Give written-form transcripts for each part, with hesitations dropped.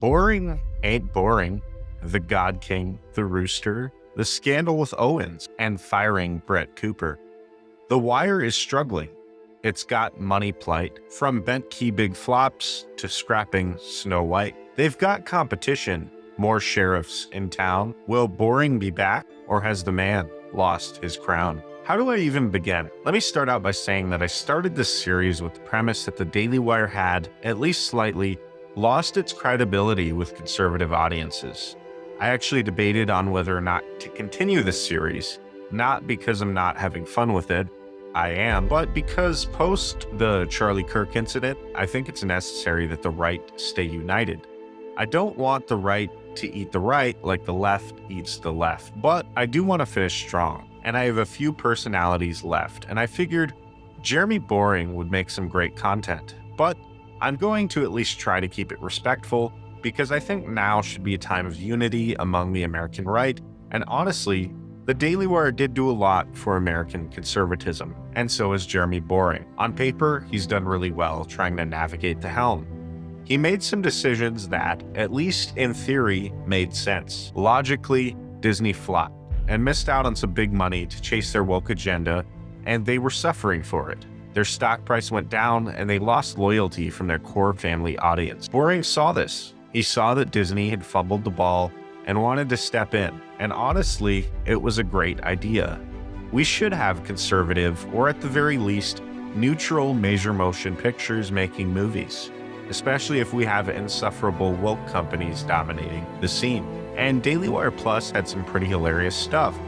Boring ain't boring. The God King, the Rooster, the scandal with Owens, and firing Brett Cooper. The Wire is struggling. It's got money plight, from Bentkey big flops to scrapping Snow White. They've got competition, more sheriffs in town. Will boring be back, or has the man lost his crown? How do I even begin? Let me start out by saying that I started this series with the premise that the Daily Wire had, at least slightly, lost its credibility with conservative audiences. I actually debated on whether or not to continue this series, not because I'm not having fun with it, I am, but because post the Charlie Kirk incident, I think it's necessary that the right stay united. I don't want the right to eat the right like the left eats the left, but I do want to finish strong, and I have a few personalities left, and I figured Jeremy Boring would make some great content, but I'm going to at least try to keep it respectful because I think now should be a time of unity among the American right, and honestly, the Daily Wire did do a lot for American conservatism, and so has Jeremy Boring. On paper, he's done really well trying to navigate the helm. He made some decisions that, at least in theory, made sense. Logically, Disney flopped and missed out on some big money to chase their woke agenda, and they were suffering for it. Their stock price went down, and they lost loyalty from their core family audience. Boring saw this. He saw that Disney had fumbled the ball and wanted to step in, and honestly, it was a great idea. We should have conservative, or at the very least, neutral major motion pictures making movies, especially if we have insufferable woke companies dominating the scene. And Daily Wire Plus had some pretty hilarious stuff.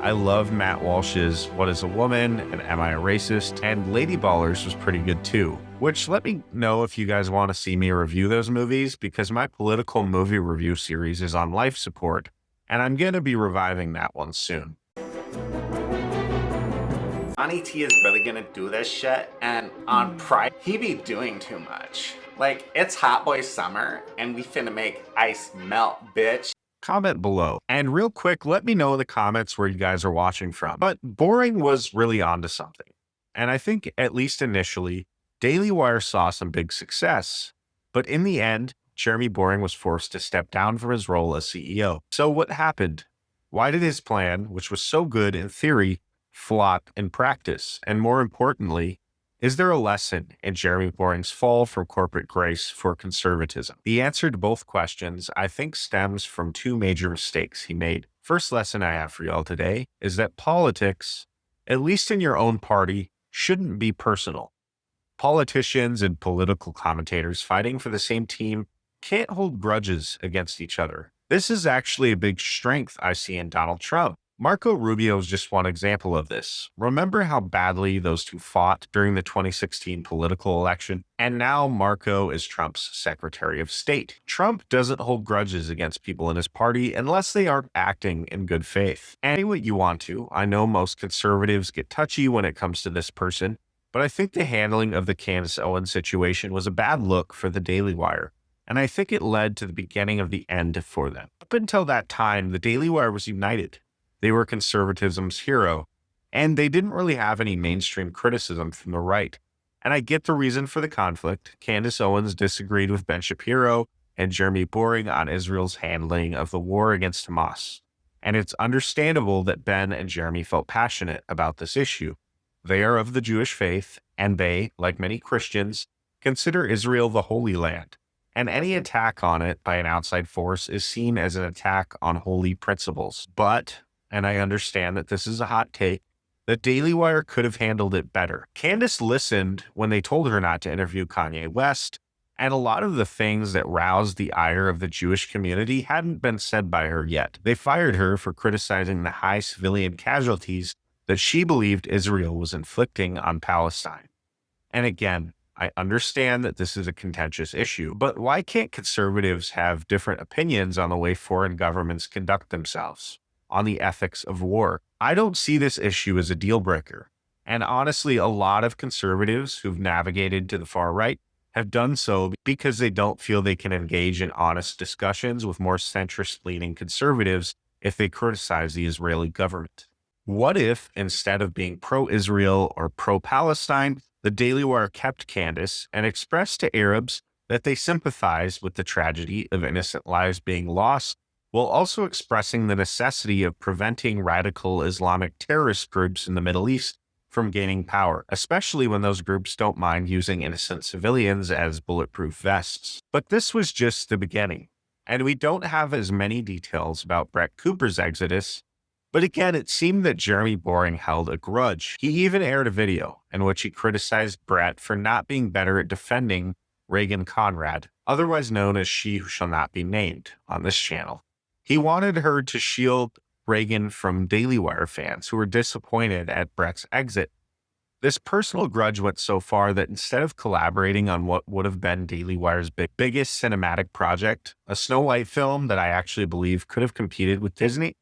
I love Matt Walsh's What is a Woman and Am I a Racist? And LadyBallers was pretty good too, which let me know if you guys want to see me review those movies because my political movie review series is on life support and I'm going to be reviving that one soon. Johnny T is really gonna do this shit, and on Pride, he be doing too much. Like, it's Hot Boy Summer, and we finna make ice melt, bitch. Comment below. And real quick, let me know in the comments where you guys are watching from. But Boring was really onto something. And I think, at least initially, Daily Wire saw some big success. But in the end, Jeremy Boring was forced to step down from his role as CEO. So what happened? Why did his plan, which was so good in theory, flop in practice? And more importantly, is there a lesson in Jeremy Boring's fall from corporate grace for conservatism? The answer to both questions, I think, stems from two major mistakes he made. First lesson I have for y'all today is that politics, at least in your own party, shouldn't be personal. Politicians and political commentators fighting for the same team can't hold grudges against each other. This is actually a big strength I see in Donald Trump. Marco Rubio is just one example of this. Remember how badly those two fought during the 2016 political election? And now Marco is Trump's Secretary of State. Trump doesn't hold grudges against people in his party unless they aren't acting in good faith. And say what you want to. I know most conservatives get touchy when it comes to this person, but I think the handling of the Candace Owens situation was a bad look for the Daily Wire. And I think it led to the beginning of the end for them. Up until that time, the Daily Wire was united. They were conservatism's hero, and they didn't really have any mainstream criticism from the right. And I get the reason for the conflict. Candace Owens disagreed with Ben Shapiro and Jeremy Boring on Israel's handling of the war against Hamas. And it's understandable that Ben and Jeremy felt passionate about this issue. They are of the Jewish faith, and they, like many Christians, consider Israel the Holy Land. And any attack on it by an outside force is seen as an attack on holy principles. But, and I understand that this is a hot take, the Daily Wire could have handled it better. Candace listened when they told her not to interview Kanye West, and a lot of the things that roused the ire of the Jewish community hadn't been said by her yet. They fired her for criticizing the high civilian casualties that she believed Israel was inflicting on Palestine. And again, I understand that this is a contentious issue, but why can't conservatives have different opinions on the way foreign governments conduct themselves, on the ethics of war? I don't see this issue as a deal breaker. And honestly, a lot of conservatives who've navigated to the far right have done so because they don't feel they can engage in honest discussions with more centrist-leaning conservatives if they criticize the Israeli government. What if, instead of being pro-Israel or pro-Palestine, the Daily Wire kept Candace and expressed to Arabs that they sympathized with the tragedy of innocent lives being lost, while also expressing the necessity of preventing radical Islamic terrorist groups in the Middle East from gaining power, especially when those groups don't mind using innocent civilians as bulletproof vests. But this was just the beginning, and we don't have as many details about Brett Cooper's exodus. But again, it seemed that Jeremy Boring held a grudge. He even aired a video in which he criticized Brett for not being better at defending Reagan Conrad, otherwise known as She Who Shall Not Be Named, on this channel. He wanted her to shield Reagan from Daily Wire fans who were disappointed at Brett's exit. This personal grudge went so far that instead of collaborating on what would have been Daily Wire's biggest cinematic project, a Snow White film that I actually believe could have competed with Disney,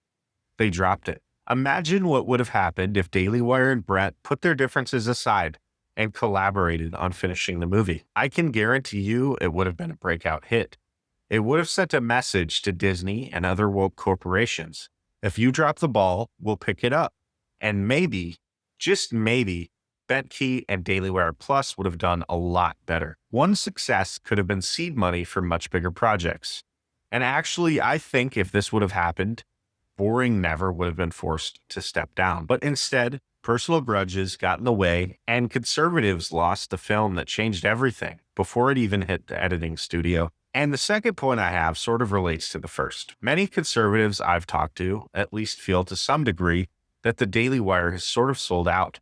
they dropped it. Imagine what would have happened if Daily Wire and Brett put their differences aside and collaborated on finishing the movie. I can guarantee you it would have been a breakout hit. It would have sent a message to Disney and other woke corporations. If you drop the ball, we'll pick it up. And maybe, just maybe, Bentkey and Daily Wire Plus would have done a lot better. One success could have been seed money for much bigger projects. And actually, I think if this would have happened, Boring never would have been forced to step down. But instead, personal grudges got in the way, and conservatives lost the film that changed everything before it even hit the editing studio. And the second point I have sort of relates to the first. Many conservatives I've talked to at least feel to some degree that the Daily Wire has sort of sold out.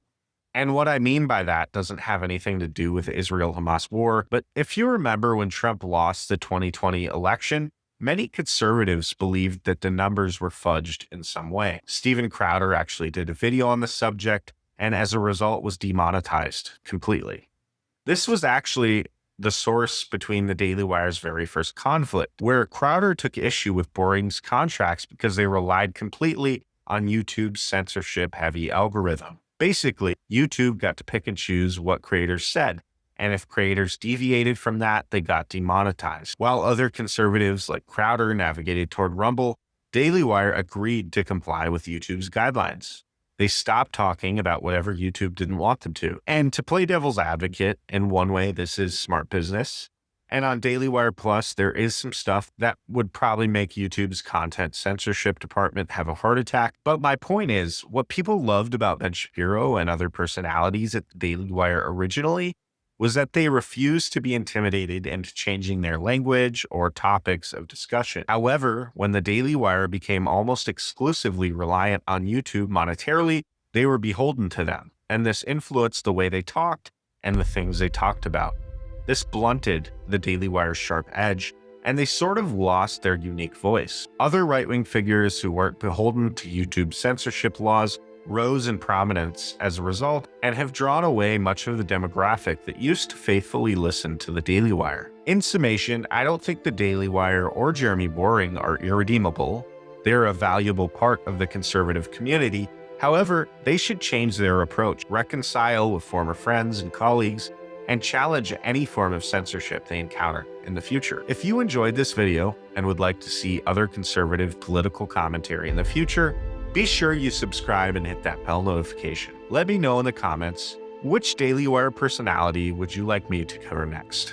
And what I mean by that doesn't have anything to do with the Israel-Hamas war, but if you remember when Trump lost the 2020 election, many conservatives believed that the numbers were fudged in some way. Steven Crowder actually did a video on the subject, and as a result was demonetized completely. This was actually the source between the Daily Wire's very first conflict, where Crowder took issue with Boring's contracts because they relied completely on YouTube's censorship-heavy algorithm. Basically, YouTube got to pick and choose what creators said, and if creators deviated from that, they got demonetized. While other conservatives like Crowder navigated toward Rumble, Daily Wire agreed to comply with YouTube's guidelines. They stopped talking about whatever YouTube didn't want them to. And to play devil's advocate, in one way, this is smart business. And on Daily Wire Plus, there is some stuff that would probably make YouTube's content censorship department have a heart attack. But my point is, what people loved about Ben Shapiro and other personalities at the Daily Wire originally was that they refused to be intimidated into changing their language or topics of discussion. However, when the Daily Wire became almost exclusively reliant on YouTube monetarily, they were beholden to them, and this influenced the way they talked and the things they talked about. This blunted the Daily Wire's sharp edge, and they sort of lost their unique voice. Other right-wing figures who weren't beholden to YouTube's censorship laws rose in prominence as a result and have drawn away much of the demographic that used to faithfully listen to the Daily Wire. In summation, I don't think the Daily Wire or Jeremy Boring are irredeemable. They're a valuable part of the conservative community. However, they should change their approach, reconcile with former friends and colleagues, and challenge any form of censorship they encounter in the future. If you enjoyed this video and would like to see other conservative political commentary in the future, be sure you subscribe and hit that bell notification. Let me know in the comments, which Daily Wire personality would you like me to cover next?